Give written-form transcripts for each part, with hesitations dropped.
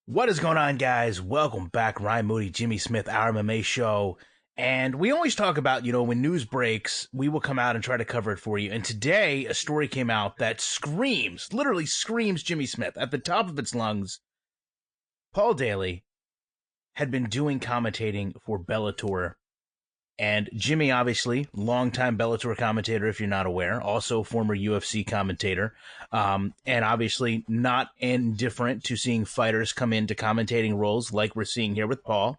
What is going on, guys? Welcome back. Ryan Moody, Jimmy Smith, our MMA show. And we always talk about, when news breaks, we will come out and try to cover it for you. And today, a story came out that literally screams Jimmy Smith at the top of its lungs. Paul Daley had been doing commentating for Bellator. And Jimmy, obviously, longtime Bellator commentator, if you're not aware, also former UFC commentator, and obviously not indifferent to seeing fighters come into commentating roles like we're seeing here with Paul.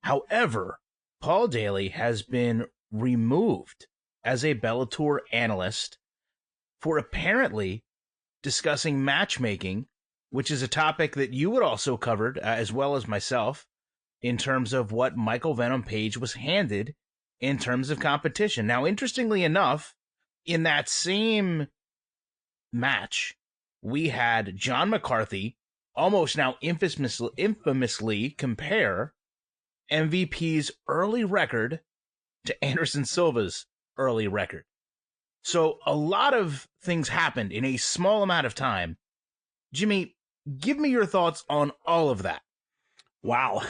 However, Paul Daley has been removed as a Bellator analyst for apparently discussing matchmaking, which is a topic that you had also covered, as well as myself, in terms of what Michael Venom Page was handed in terms of competition. Now, interestingly enough, in that same match, we had John McCarthy almost now infamously compare MVP's early record to Anderson Silva's early record. So a lot of things happened in a small amount of time. Jimmy, give me your thoughts on all of that. Wow.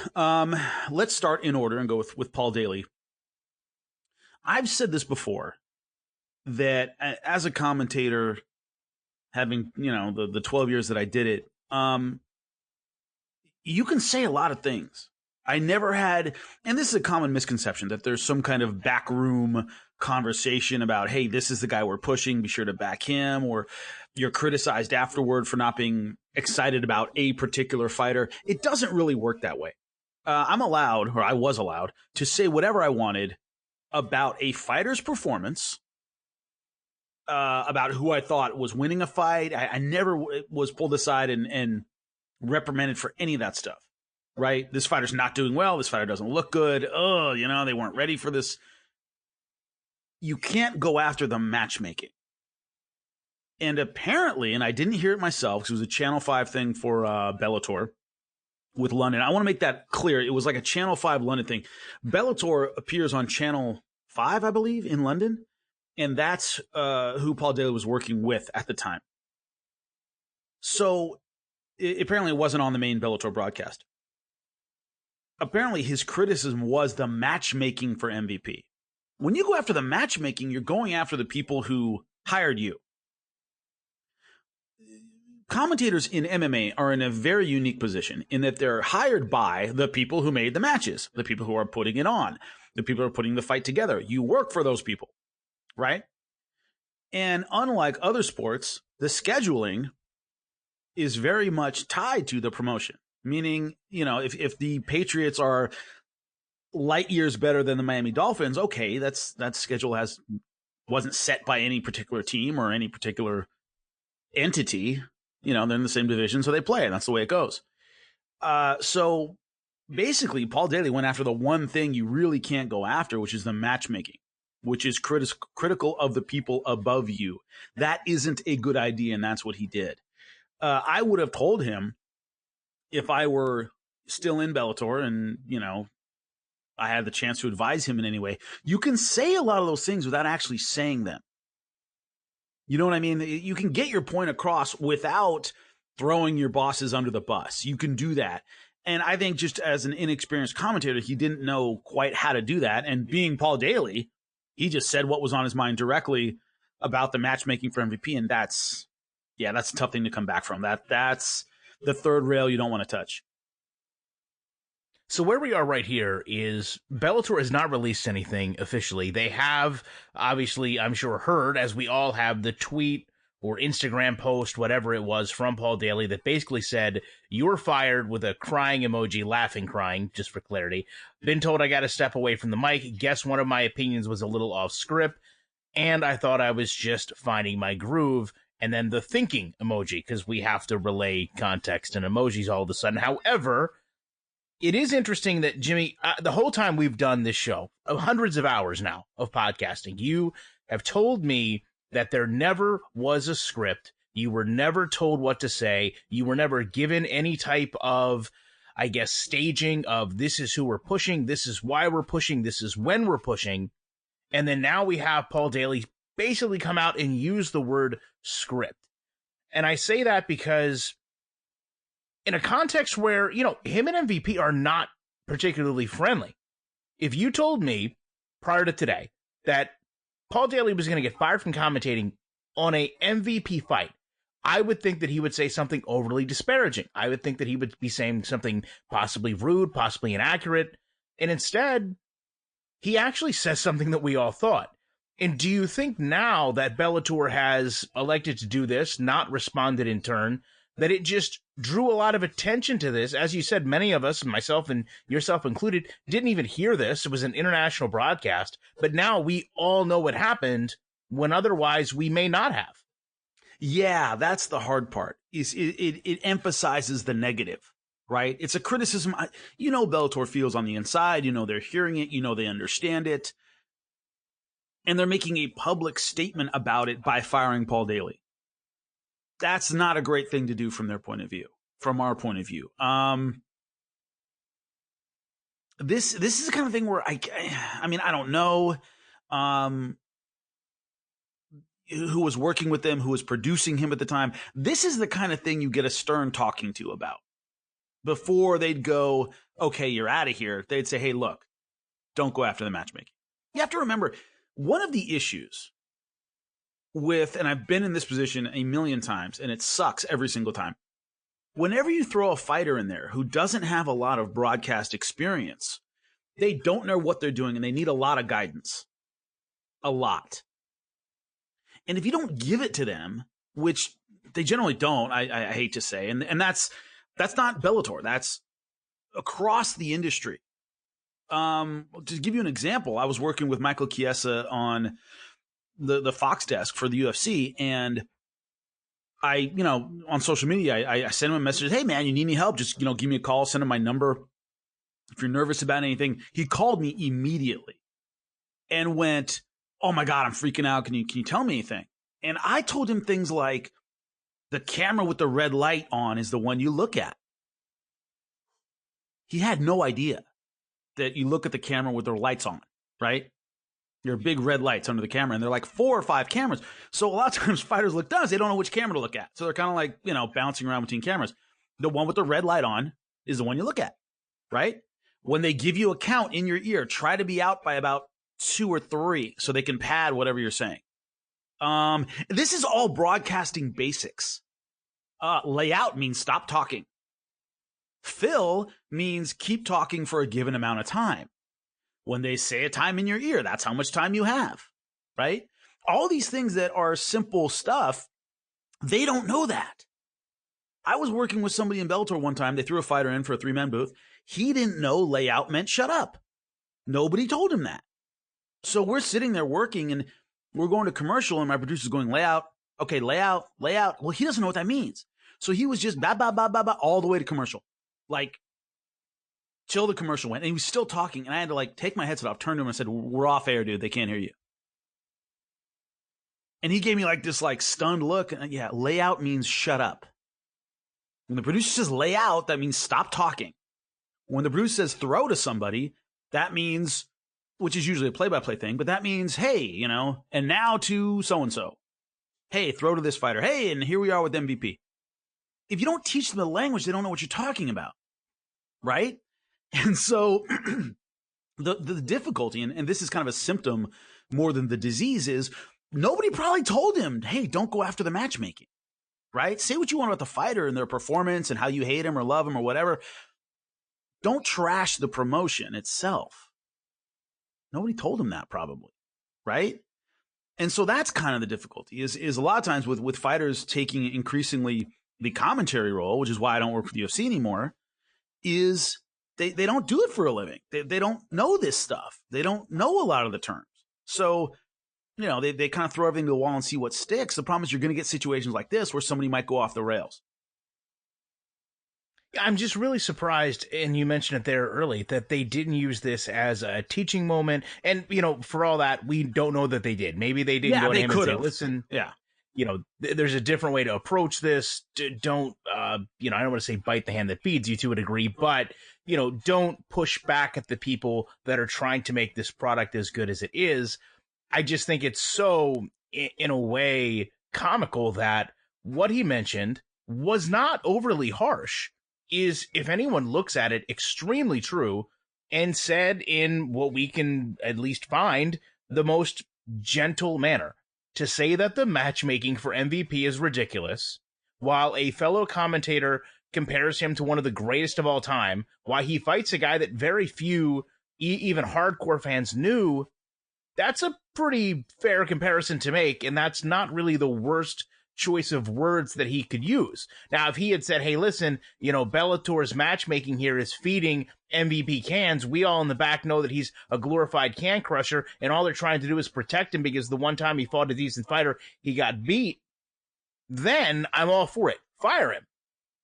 Let's start in order and go with Paul Daley. I've said this before, that as a commentator, having, the 12 years that I did it, you can say a lot of things. I never had, and this is a common misconception, that there's some kind of backroom conversation about, hey, this is the guy we're pushing, be sure to back him, or you're criticized afterward for not being excited about a particular fighter. It doesn't really work that way. I was allowed, to say whatever I wanted about a fighter's performance, about who I thought was winning a fight. I never was pulled aside and reprimanded for any of that stuff. Right? This fighter's not doing well. This fighter doesn't look good. Oh, they weren't ready for this. You can't go after the matchmaking. And apparently, and I didn't hear it myself because it was a Channel 5 thing for Bellator with London. I want to make that clear. It was like a Channel 5 London thing. Bellator appears on Channel 5, I believe, in London. And that's who Paul Daley was working with at the time. So apparently it wasn't on the main Bellator broadcast. Apparently his criticism was the matchmaking for MVP. When you go after the matchmaking, you're going after the people who hired you. Commentators in MMA are in a very unique position in that they're hired by the people who made the matches, the people who are putting it on, the people who are putting the fight together. You work for those people, right? And unlike other sports, the scheduling is very much tied to the promotion. Meaning, if the Patriots are light years better than the Miami Dolphins, okay, that schedule wasn't set by any particular team or any particular entity. They're in the same division, so they play, and that's the way it goes. So basically, Paul Daley went after the one thing you really can't go after, which is the matchmaking, which is critical of the people above you. That isn't a good idea, and that's what he did. I would have told him, if I were still in Bellator and, I had the chance to advise him in any way, you can say a lot of those things without actually saying them. You know what I mean? You can get your point across without throwing your bosses under the bus. You can do that. And I think just as an inexperienced commentator, he didn't know quite how to do that. And being Paul Daley, he just said what was on his mind directly about the matchmaking for MVP. And that's a tough thing to come back from. That's the third rail you don't want to touch. So where we are right here is Bellator has not released anything officially. They have, obviously, I'm sure, heard, as we all have, the tweet or Instagram post, whatever it was, from Paul Daley that basically said, "You're fired," with a crying emoji, laughing, crying, just for clarity. "Been told I got to step away from the mic. Guess one of my opinions was a little off script. And I thought I was just finding my groove." And then the thinking emoji, because we have to relay context and emojis all of a sudden. However, it is interesting that, Jimmy, the whole time we've done this show, hundreds of hours now of podcasting, you have told me that there never was a script. You were never told what to say. You were never given any type of, I guess, staging of this is who we're pushing, this is why we're pushing, this is when we're pushing. And then now we have Paul Daley basically come out and use the word script. And I say that because in a context where, him and MVP are not particularly friendly. If you told me prior to today that Paul Daley was going to get fired from commentating on a MVP fight, I would think that he would say something overly disparaging. I would think that he would be saying something possibly rude, possibly inaccurate. And instead, he actually says something that we all thought. And do you think now that Bellator has elected to do this, not responded in turn, that it just drew a lot of attention to this? As you said, many of us, myself and yourself included, didn't even hear this. It was an international broadcast. But now we all know what happened when otherwise we may not have. Yeah, that's the hard part. It emphasizes the negative, right? It's a criticism. Bellator feels on the inside. They're hearing it. They understand it. And they're making a public statement about it by firing Paul Daley. That's not a great thing to do from their point of view, from our point of view. This is the kind of thing where I don't know who was working with them, who was producing him at the time. This is the kind of thing you get a stern talking to about. Before they'd go, okay, you're out of here, they'd say, hey, look, don't go after the matchmaking. You have to remember, one of the issues with, and I've been in this position a million times, and it sucks every single time. Whenever you throw a fighter in there who doesn't have a lot of broadcast experience, they don't know what they're doing, and they need a lot of guidance. A lot. And if you don't give it to them, which they generally don't, I hate to say, and that's not Bellator. That's across the industry. To give you an example, I was working with Michael Chiesa on the Fox desk for the UFC, and I, on social media, I sent him a message, hey man, you need any help? Just, give me a call, send him my number. If you're nervous about anything. He called me immediately and went, oh my God, I'm freaking out. Can you tell me anything? And I told him things like, the camera with the red light on is the one you look at. He had no idea that you look at the camera with the lights on, right? There are big red lights under the camera, and they're like 4 or 5 cameras. So a lot of times fighters look down, they don't know which camera to look at. So they're kind of like, bouncing around between cameras. The one with the red light on is the one you look at, right? When they give you a count in your ear, try to be out by about 2 or 3 so they can pad whatever you're saying. This is all broadcasting basics. Layout means stop talking. Fill means keep talking for a given amount of time. When they say a time in your ear, that's how much time you have, right? All these things that are simple stuff, they don't know that. I was working with somebody in Bellator one time. They threw a fighter in for a 3-man booth. He didn't know layout meant shut up. Nobody told him that. So we're sitting there working, and we're going to commercial, and my producer's going, layout. Okay, layout. Well, he doesn't know what that means. So he was just all the way to commercial. Like, till the commercial went, and he was still talking, and I had to take my headset off, turn to him, and said, we're off air, dude. They can't hear you. And he gave me this stunned look. And yeah, layout means shut up. When the producer says layout, that means stop talking. When the producer says throw to somebody, that means, which is usually a play-by-play thing, but that means, hey, and now to so-and-so. Hey, throw to this fighter. Hey, and here we are with MVP. If you don't teach them the language, they don't know what you're talking about, right? And so the difficulty, and this is kind of a symptom more than the disease, is nobody probably told him, hey, don't go after the matchmaking, right? Say what you want about the fighter and their performance and how you hate him or love him or whatever. Don't trash the promotion itself. Nobody told him that probably, right? And so that's kind of the difficulty is a lot of times with fighters taking increasingly the commentary role, which is why I don't work with the UFC anymore, is they don't do it for a living. They don't know this stuff. They don't know a lot of the terms. So, they kind of throw everything to the wall and see what sticks. The problem is you're going to get situations like this where somebody might go off the rails. I'm just really surprised, and you mentioned it there early, that they didn't use this as a teaching moment. And, for all that, we don't know that they did. Maybe they didn't go to him and say, listen, there's a different way to approach this. Don't, I don't want to say bite the hand that feeds you to a degree, but, don't push back at the people that are trying to make this product as good as it is. I just think it's so, in a way, comical that what he mentioned was not overly harsh. is, if anyone looks at it, extremely true and said in what we can at least find the most gentle manner. To say that the matchmaking for MVP is ridiculous, while a fellow commentator compares him to one of the greatest of all time, while he fights a guy that very few, even hardcore fans knew, that's a pretty fair comparison to make, and that's not really the worst choice of words that he could use. Now, if he had said, hey, listen, Bellator's matchmaking here is feeding MVP cans, we all in the back know that he's a glorified can crusher, and all they're trying to do is protect him because the one time he fought a decent fighter, he got beat, then I'm all for it. Fire him,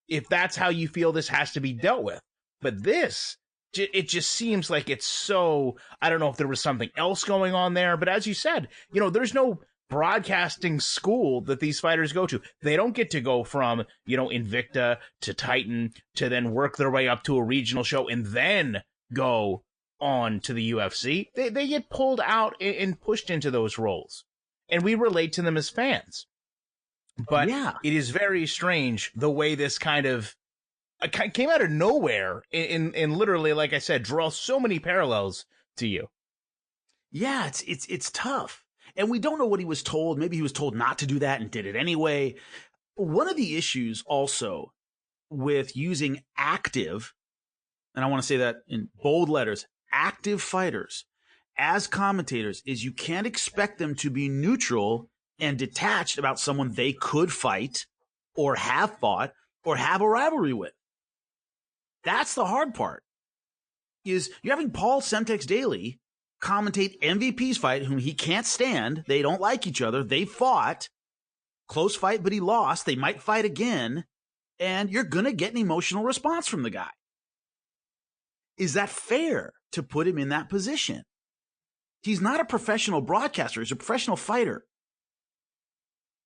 if that's how you feel this has to be dealt with. But this, it just seems like it's so, I don't know if there was something else going on there, but as you said, there's no broadcasting school that these fighters go to. They don't get to go from, Invicta to Titan to then work their way up to a regional show and then go on to the UFC. They get pulled out and pushed into those roles. And we relate to them as fans. But yeah, it is very strange the way this kind of came out of nowhere and literally, like I said, draw so many parallels to you. Yeah, it's tough. And we don't know what he was told. Maybe he was told not to do that and did it anyway. One of the issues also with using active, and I want to say that in bold letters, active fighters as commentators, is you can't expect them to be neutral and detached about someone they could fight or have fought or have a rivalry with. That's the hard part, is you're having Paul Semtex Daley commentate MVP's fight, whom he can't stand. They don't like each other. They fought. Close fight, but he lost. They might fight again. And you're going to get an emotional response from the guy. Is that fair to put him in that position? He's not a professional broadcaster. He's a professional fighter.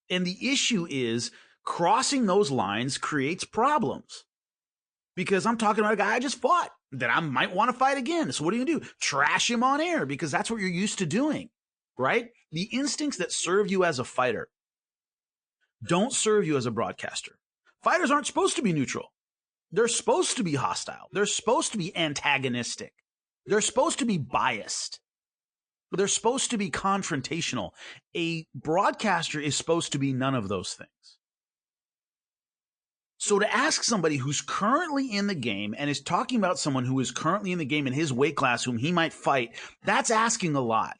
And the issue is crossing those lines creates problems. Because I'm talking about a guy I just fought that I might want to fight again. So what are you going to do? Trash him on air because that's what you're used to doing, right? The instincts that serve you as a fighter don't serve you as a broadcaster. Fighters aren't supposed to be neutral. They're supposed to be hostile. They're supposed to be antagonistic. They're supposed to be biased. They're supposed to be confrontational. A broadcaster is supposed to be none of those things. So to ask somebody who's currently in the game and is talking about someone who is currently in the game in his weight class whom he might fight, that's asking a lot.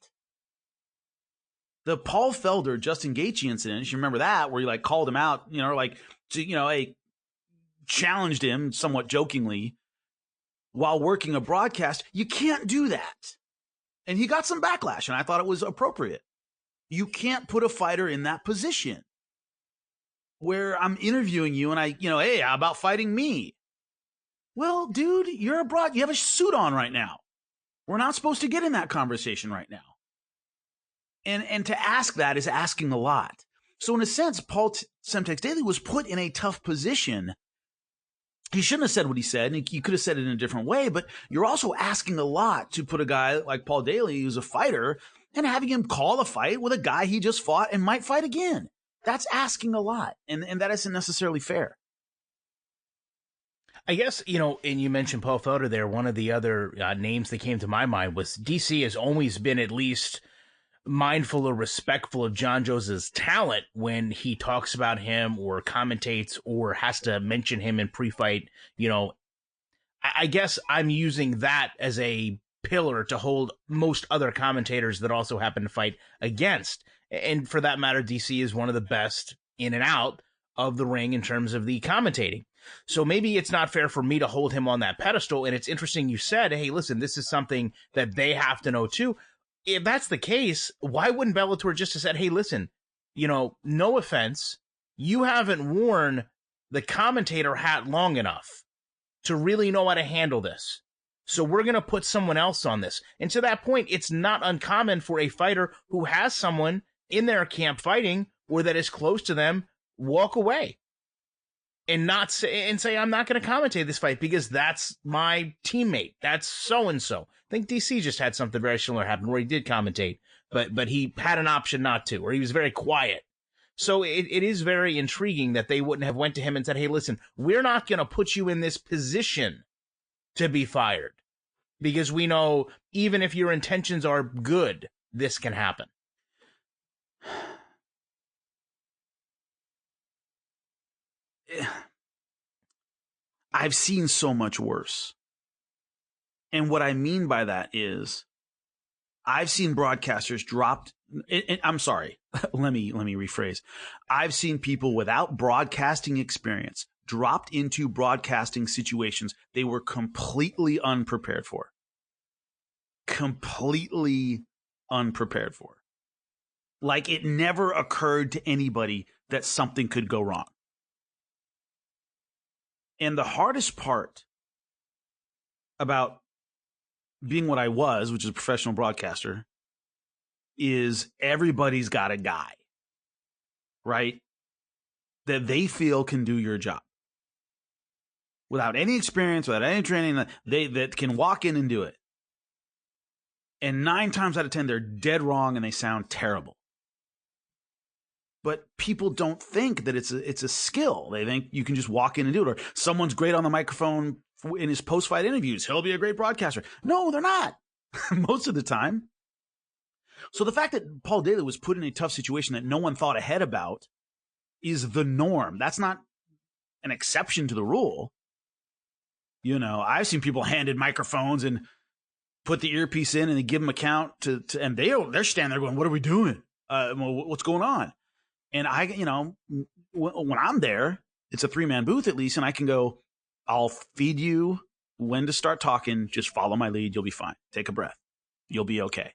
The Paul Felder, Justin Gaethje incident, you remember that, where he called him out, challenged him somewhat jokingly while working a broadcast. You can't do that. And he got some backlash, and I thought it was appropriate. You can't put a fighter in that position where I'm interviewing you and hey, how about fighting me? Well, dude, you have a suit on right now. We're not supposed to get in that conversation right now. And to ask that is asking a lot. So in a sense, Paul Semtex Daley was put in a tough position. He shouldn't have said what he said, and you could have said it in a different way, but you're also asking a lot to put a guy like Paul Daley, who's a fighter, and having him call a fight with a guy he just fought and might fight again. That's asking a lot, and that isn't necessarily fair. I guess, and you mentioned Paul Felder there, one of the other names that came to my mind was DC has always been at least mindful or respectful of John Jones' talent when he talks about him or commentates or has to mention him in pre-fight. I guess I'm using that as a pillar to hold most other commentators that also happen to fight against. And for that matter, DC is one of the best in and out of the ring in terms of the commentating. So maybe it's not fair for me to hold him on that pedestal. And it's interesting you said, hey, listen, this is something that they have to know too. If that's the case, why wouldn't Bellator just have said, hey, listen, no offense, you haven't worn the commentator hat long enough to really know how to handle this. So we're going to put someone else on this. And to that point, it's not uncommon for a fighter who has someone in their camp fighting or that is close to them walk away and not say, I'm not going to commentate this fight because that's my teammate. That's so-and-so. I think DC just had something very similar happen where he did commentate, but he had an option not to, or he was very quiet. So it is very intriguing that they wouldn't have went to him and said, hey, listen, we're not going to put you in this position to be fired because we know even if your intentions are good, this can happen. I've seen so much worse. And what I mean by that is I've seen broadcasters dropped. I'm sorry. let me rephrase. I've seen people without broadcasting experience dropped into broadcasting situations they were completely unprepared for. Completely unprepared for. Like it never occurred to anybody that something could go wrong. And the hardest part about being what I was, which is a professional broadcaster, is everybody's got a guy, right? That they feel can do your job. Without any experience, without any training, that can walk in and do it. And 9 times out of 10, they're dead wrong and they sound terrible. But people don't think that it's a skill. They think you can just walk in and do it. Or someone's great on the microphone in his post-fight interviews. He'll be a great broadcaster. No, they're not. Most of the time. So the fact that Paul Daley was put in a tough situation that no one thought ahead about is the norm. That's not an exception to the rule. You know, I've seen people handed microphones and put the earpiece in and they give them a count to and they're standing there going, what are we doing? What's going on? And when I'm there, it's a 3-man booth at least, and I can go, I'll feed you when to start talking. Just follow my lead. You'll be fine. Take a breath. You'll be okay.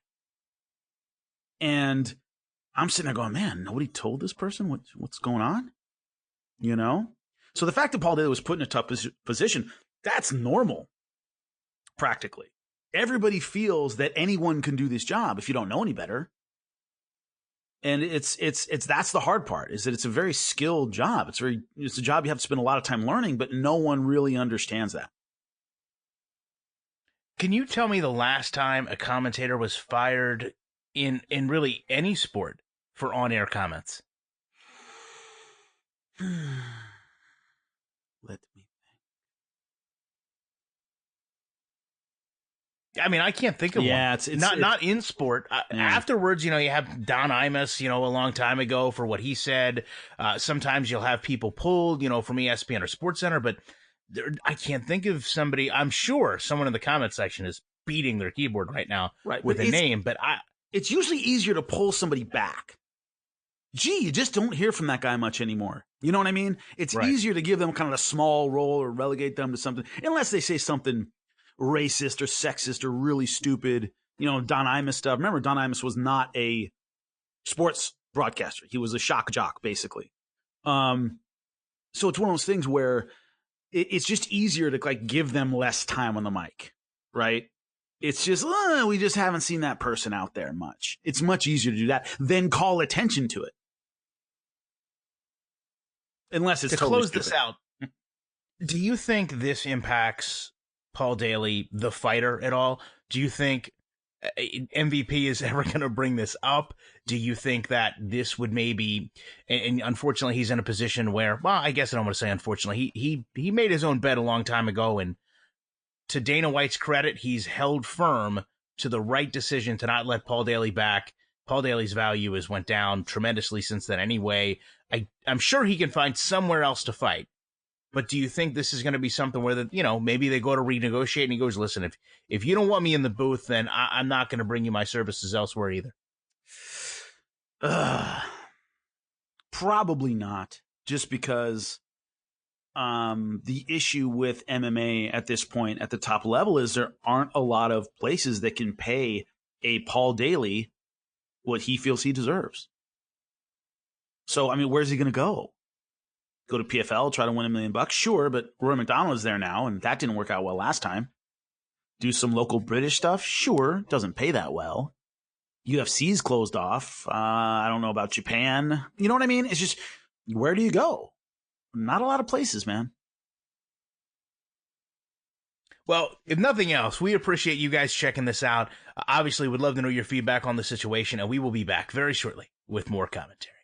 And I'm sitting there going, man, nobody told this person what's going on? You know? So the fact that Paul Daley was put in a tough position, that's normal, practically. Everybody feels that anyone can do this job if you don't know any better. And it's that's the hard part, is that it's a very skilled job. It's a job you have to spend a lot of time learning, but no one really understands that. Can you tell me the last time a commentator was fired in really any sport for on-air comments? Let me think. I mean, I can't think of one. It's not in sport. Afterwards, you have Don Imus, a long time ago for what he said. Sometimes you'll have people pulled, from ESPN or SportsCenter, but I can't think of somebody. I'm sure someone in the comment section is beating their keyboard right now with a name, but it's usually easier to pull somebody back. Gee, you just don't hear from that guy much anymore. You know what I mean? It's easier to give them kind of a small role or relegate them to something, unless they say something racist or sexist or really stupid, Don Imus stuff. Remember, Don Imus was not a sports broadcaster. He was a shock jock, basically. So it's one of those things where it's just easier to give them less time on the mic, right? It's just, we just haven't seen that person out there much. It's much easier to do that than call attention to it. Unless it's to totally close stupid. This out. Do you think this impacts Paul Daley, the fighter, at all? Do you think MVP is ever going to bring this up? Do you think that this would maybe, and unfortunately he's in a position where, well, I guess I don't want to say unfortunately, he made his own bet a long time ago, and to Dana White's credit, he's held firm to the right decision to not let Paul Daley back. Paul Daley's value has went down tremendously since then anyway. I'm sure he can find somewhere else to fight. But do you think this is going to be something where, maybe they go to renegotiate and he goes, listen, if you don't want me in the booth, then I'm not going to bring you my services elsewhere either? Probably not, just because the issue with MMA at this point at the top level is there aren't a lot of places that can pay a Paul Daley what he feels he deserves. So, I mean, where's he going to go? Go to PFL, try to win $1 million? Sure, but Roy McDonald is there now, and that didn't work out well last time. Do some local British stuff? Sure, doesn't pay that well. UFC's closed off. I don't know about Japan. You know what I mean? It's just, where do you go? Not a lot of places, man. Well, if nothing else, we appreciate you guys checking this out. Obviously, would love to know your feedback on the situation, and we will be back very shortly with more commentary.